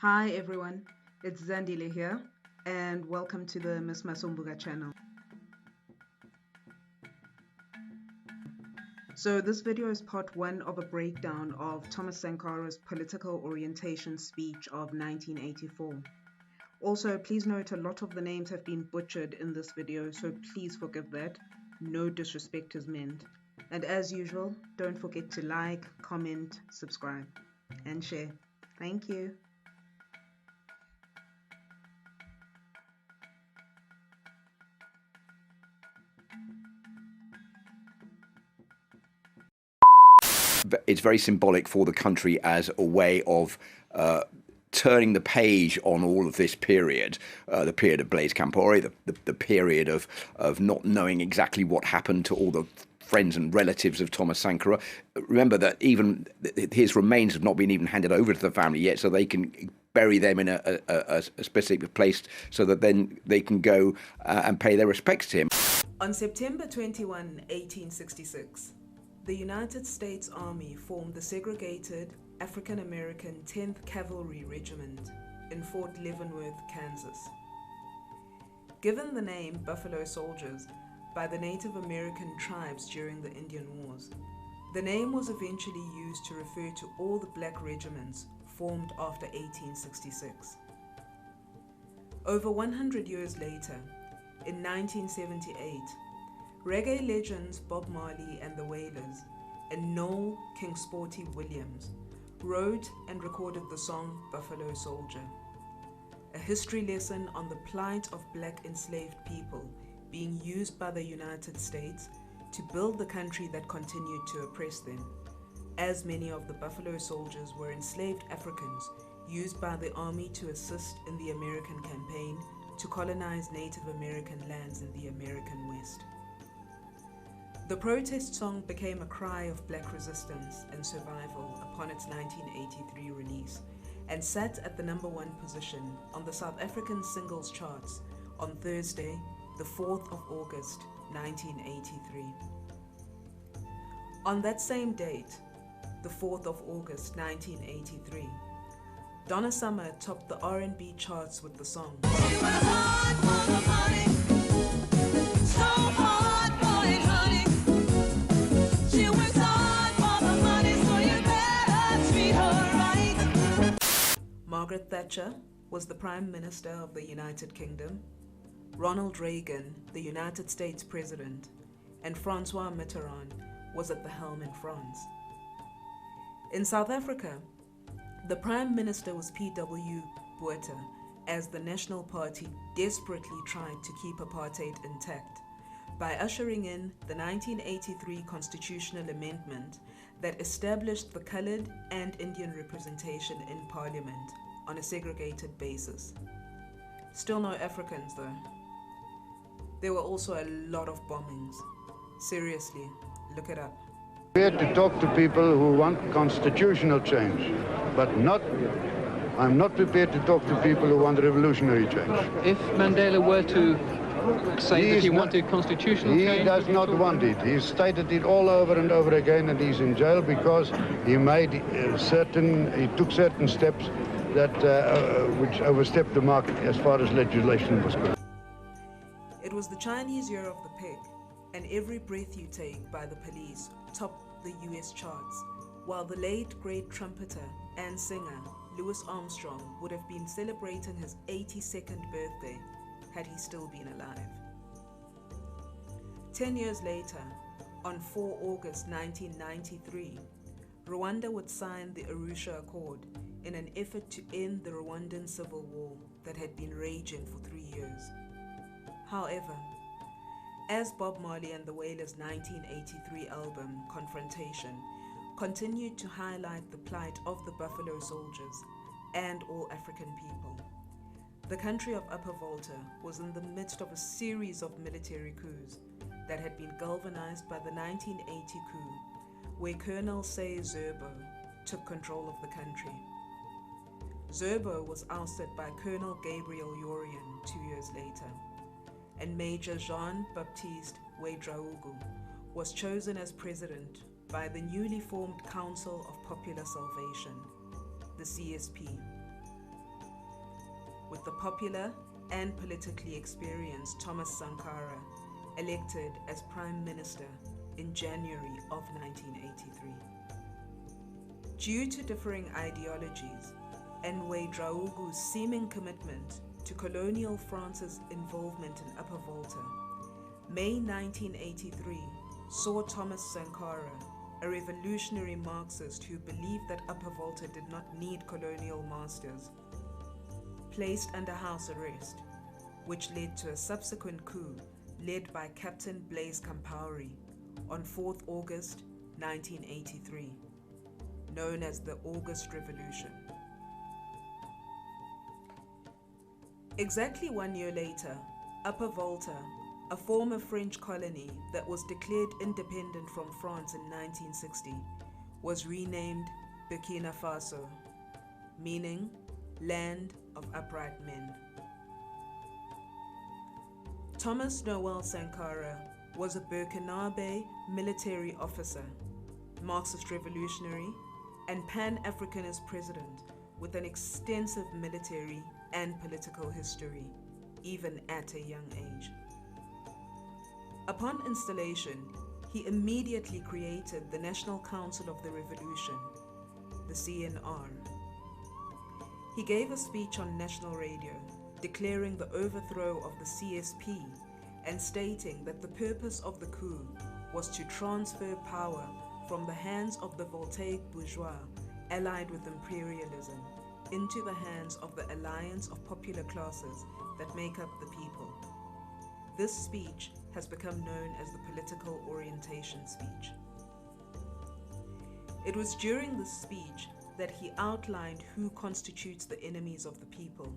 Hi everyone, it's Zandile here, and welcome to the Miss Masombuga channel. So this video is part one of a breakdown of Thomas Sankara's political orientation speech of 1984. Also, please note a lot of the names have been butchered in this video, so please forgive that. No disrespect is meant. And as usual, don't forget to like, comment, subscribe, and share. Thank you. It's very symbolic for the country as a way of turning the page on all of this period, the period of Blaise Compaoré, the period of not knowing exactly what happened to all the friends and relatives of Thomas Sankara. Remember that even his remains have not been even handed over to the family yet, so they can bury them in a specific place so that then they can go and pay their respects to him. On September 21, 1866, the United States Army formed the segregated African-American 10th Cavalry Regiment in Fort Leavenworth, Kansas. Given the name Buffalo Soldiers by the Native American tribes during the Indian Wars, the name was eventually used to refer to all the black regiments formed after 1866. Over 100 years later, in 1978, Raggae legends Bob Marley and the Wailers and Noel King Sporty Williams wrote and recorded the song Buffalo Soldier, a history lesson on the plight of black enslaved people being used by the United States to build the country that continued to oppress them, as many of the Buffalo Soldiers were enslaved Africans used by the Army to assist in the American campaign to colonize Native American lands in the American West. The protest song became a cry of black resistance and survival upon its 1983 release and sat at the #1 position on the South African singles charts on Thursday, the 4th of August, 1983. On that same date, the 4th of August, 1983, Donna Summer topped the R&B charts with the song. Margaret Thatcher was the Prime Minister of the United Kingdom, Ronald Reagan, the United States President, and Francois Mitterrand was at the helm in France. In South Africa, the Prime Minister was P.W. Botha, as the National Party desperately tried to keep apartheid intact by ushering in the 1983 constitutional amendment that established the coloured and Indian representation in Parliament on a segregated basis. Still no Africans though. There were also a lot of bombings. Seriously, look it up. Prepared to talk to people who want constitutional change, but I'm not prepared to talk to people who want revolutionary change. If Mandela were to say that he wanted constitutional change... He does not want it. He's stated it all over and over again, and he's in jail because he made he took certain steps that which overstepped the mark as far as legislation was concerned. It was the Chinese Year of the Pig, and Every Breath You Take by the Police topped the US charts, while the late great trumpeter and singer Louis Armstrong would have been celebrating his 82nd birthday had he still been alive. 10 years later, on 4 August 1993, Rwanda would sign the Arusha Accord in an effort to end the Rwandan civil war that had been raging for 3 years. However, as Bob Marley and the Wailers' 1983 album, Confrontation, continued to highlight the plight of the Buffalo Soldiers and all African people, the country of Upper Volta was in the midst of a series of military coups that had been galvanized by the 1980 coup, where Colonel Say Zerbo took control of the country. Zerbo was ousted by Colonel Gabriel Yorian 2 years later, and Major Jean-Baptiste Ouedraogo was chosen as president by the newly formed Council of Popular Salvation, the CSP. with the popular and politically experienced Thomas Sankara elected as Prime Minister in January of 1983. Due to differing ideologies and Ouedraogo's seeming commitment to colonial France's involvement in Upper Volta, May 1983 saw Thomas Sankara, a revolutionary Marxist who believed that Upper Volta did not need colonial masters, placed under house arrest, which led to a subsequent coup led by Captain Blaise Compaoré on 4th August 1983, known as the August Revolution. Exactly 1 year later, Upper Volta, a former French colony that was declared independent from France in 1960, was renamed Burkina Faso, meaning Land of Upright Men. Thomas Noel Sankara was a Burkinabe military officer, Marxist revolutionary, and Pan-Africanist president with an extensive military and political history, even at a young age. Upon installation, he immediately created the National Council of the Revolution, the CNR. He gave a speech on national radio, declaring the overthrow of the CSP and stating that the purpose of the coup was to transfer power from the hands of the voltaic bourgeois allied with imperialism into the hands of the alliance of popular classes that make up the people. This speech has become known as the political orientation speech. It was during this speech that he outlined who constitutes the enemies of the people,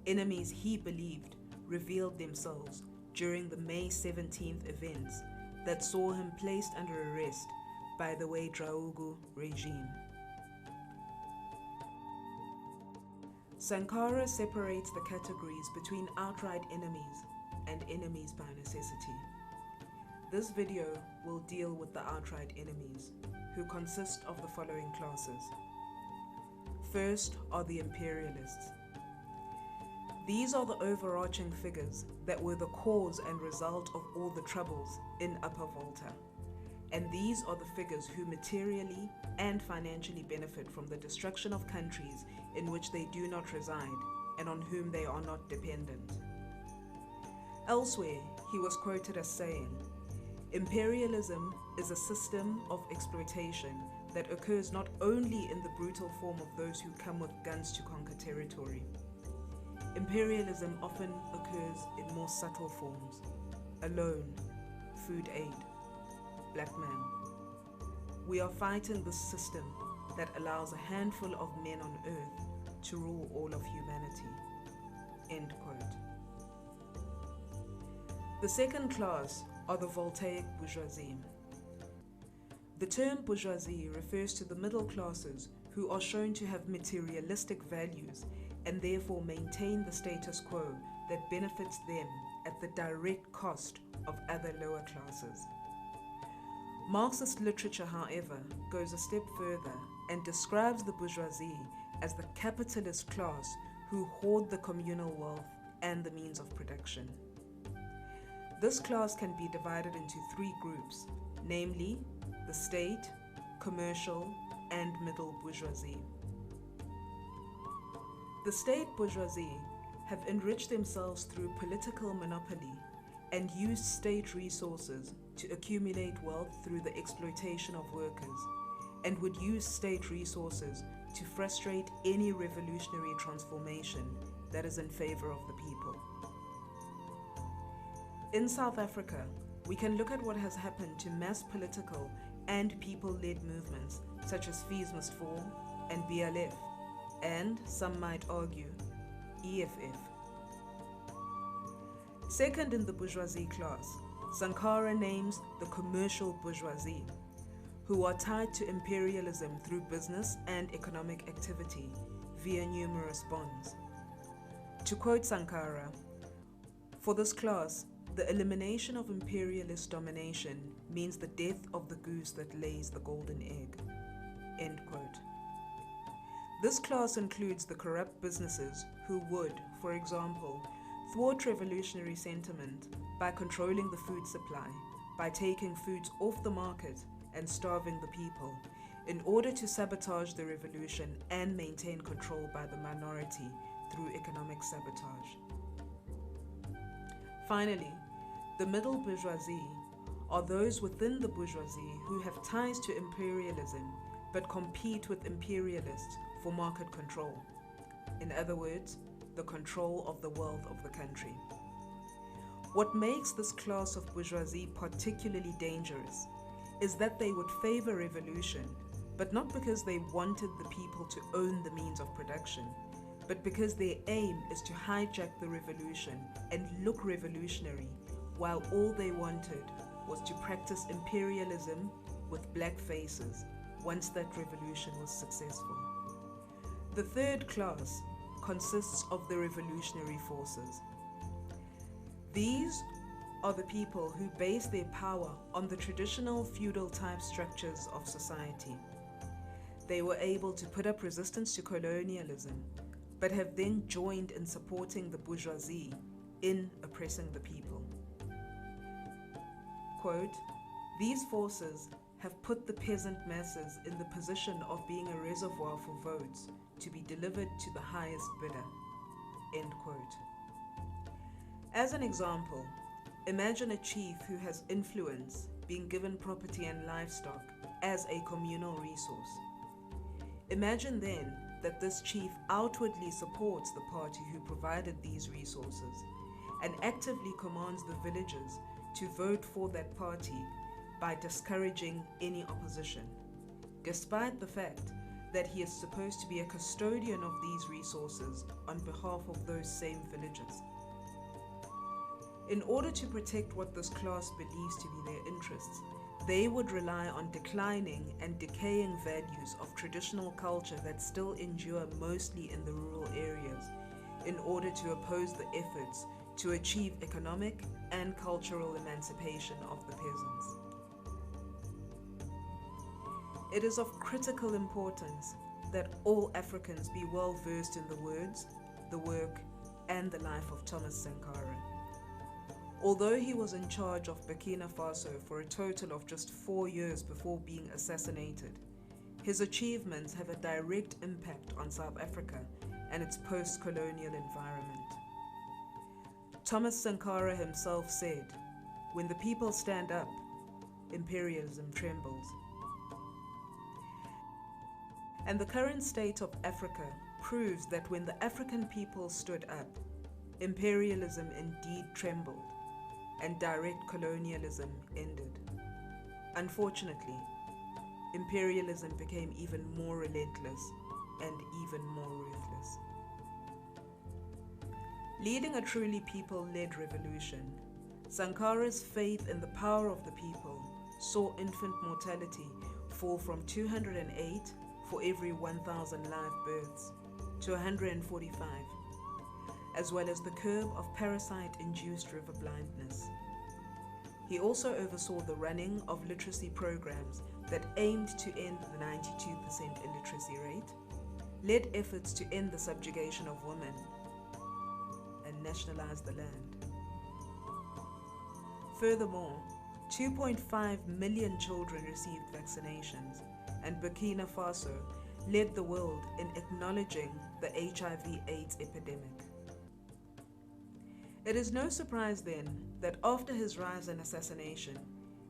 enemies he believed revealed themselves during the May 17th events that saw him placed under arrest by the Ouedraogo regime. Sankara separates the categories between outright enemies and enemies by necessity. This video will deal with the outright enemies, who consist of the following classes. First are the imperialists. These are the overarching figures that were the cause and result of all the troubles in Upper Volta. And these are the figures who materially and financially benefit from the destruction of countries in which they do not reside and on whom they are not dependent. Elsewhere, he was quoted as saying, "Imperialism is a system of exploitation that occurs not only in the brutal form of those who come with guns to conquer territory. Imperialism often occurs in more subtle forms: a loan, food aid, blackmail. We are fighting this system that allows a handful of men on earth to rule all of humanity." End quote. The second class are the voltaic bourgeoisie. The term bourgeoisie refers to the middle classes who are shown to have materialistic values and therefore maintain the status quo that benefits them at the direct cost of other lower classes. Marxist literature, however, goes a step further and describes the bourgeoisie as the capitalist class who hoard the communal wealth and the means of production. This class can be divided into three groups, namely the state, commercial, and middle bourgeoisie. The state bourgeoisie have enriched themselves through political monopoly and used state resources to accumulate wealth through the exploitation of workers, and would use state resources to frustrate any revolutionary transformation that is in favor of the people. In South Africa, we can look at what has happened to mass political and people-led movements such as Fees Must Fall and BLF, and, some might argue, EFF. Second in the bourgeoisie class, Sankara names the commercial bourgeoisie, who are tied to imperialism through business and economic activity via numerous bonds. To quote Sankara, "For this class, the elimination of imperialist domination means the death of the goose that lays the golden egg." End quote. This class includes the corrupt businesses who would, for example, thwart revolutionary sentiment by controlling the food supply, by taking foods off the market and starving the people, in order to sabotage the revolution and maintain control by the minority through economic sabotage. Finally, the middle bourgeoisie are those within the bourgeoisie who have ties to imperialism but compete with imperialists for market control. In other words, the control of the wealth of the country. What makes this class of bourgeoisie particularly dangerous is that they would favor revolution, but not because they wanted the people to own the means of production, but because their aim is to hijack the revolution and look revolutionary, while all they wanted was to practice imperialism with black faces once that revolution was successful. The third class consists of the revolutionary forces. These are the people who base their power on the traditional feudal type structures of society. They were able to put up resistance to colonialism, but have then joined in supporting the bourgeoisie in oppressing the people. Quote, "These forces have put the peasant masses in the position of being a reservoir for votes to be delivered to the highest bidder." End quote. As an example, imagine a chief who has influence being given property and livestock as a communal resource. Imagine then that this chief outwardly supports the party who provided these resources and actively commands the villagers to vote for that party by discouraging any opposition, despite the fact that he is supposed to be a custodian of these resources on behalf of those same villagers. In order to protect what this class believes to be their interests, they would rely on declining and decaying values of traditional culture that still endure mostly in the rural areas in order to oppose the efforts to achieve economic and cultural emancipation of the peasants. It is of critical importance that all Africans be well versed in the words, the work, and the life of Thomas Sankara. Although he was in charge of Burkina Faso for a total of just 4 years before being assassinated, his achievements have a direct impact on South Africa and its post-colonial environment. Thomas Sankara himself said, "When the people stand up, imperialism trembles." And the current state of Africa proves that when the African people stood up, imperialism indeed trembled, and direct colonialism ended. Unfortunately, imperialism became even more relentless and even more ruthless. Leading a truly people-led revolution, Sankara's faith in the power of the people saw infant mortality fall from 208 for every 1,000 live births to 145, as well as the curb of parasite-induced river blindness. He also oversaw the running of literacy programs that aimed to end the 92% illiteracy rate, led efforts to end the subjugation of women, and nationalize the land. Furthermore, 2.5 million children received vaccinations, and Burkina Faso led the world in acknowledging the HIV/AIDS epidemic. It is no surprise then that after his rise and assassination,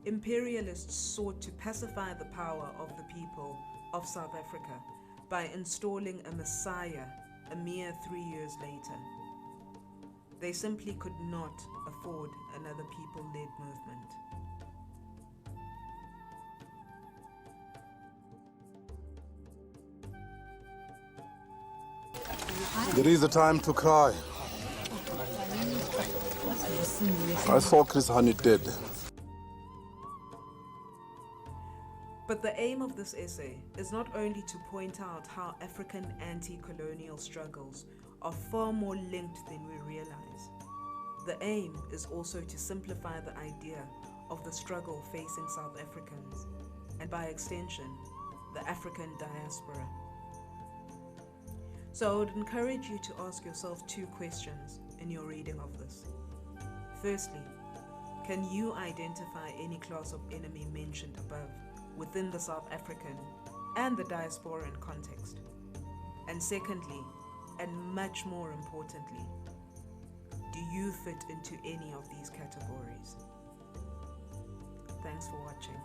imperialists sought to pacify the power of the people of South Africa by installing a messiah a mere 3 years later. They simply could not afford another people-led movement. There is a time to cry. I saw Chris Honey dead. But the aim of this essay is not only to point out how African anti-colonial struggles are far more linked than we realize. The aim is also to simplify the idea of the struggle facing South Africans, and by extension, the African diaspora. So I would encourage you to ask yourself 2 questions in your reading of this. Firstly, can you identify any class of enemy mentioned above within the South African and the diasporan context? And secondly, and much more importantly, do you fit into any of these categories? Thanks for watching.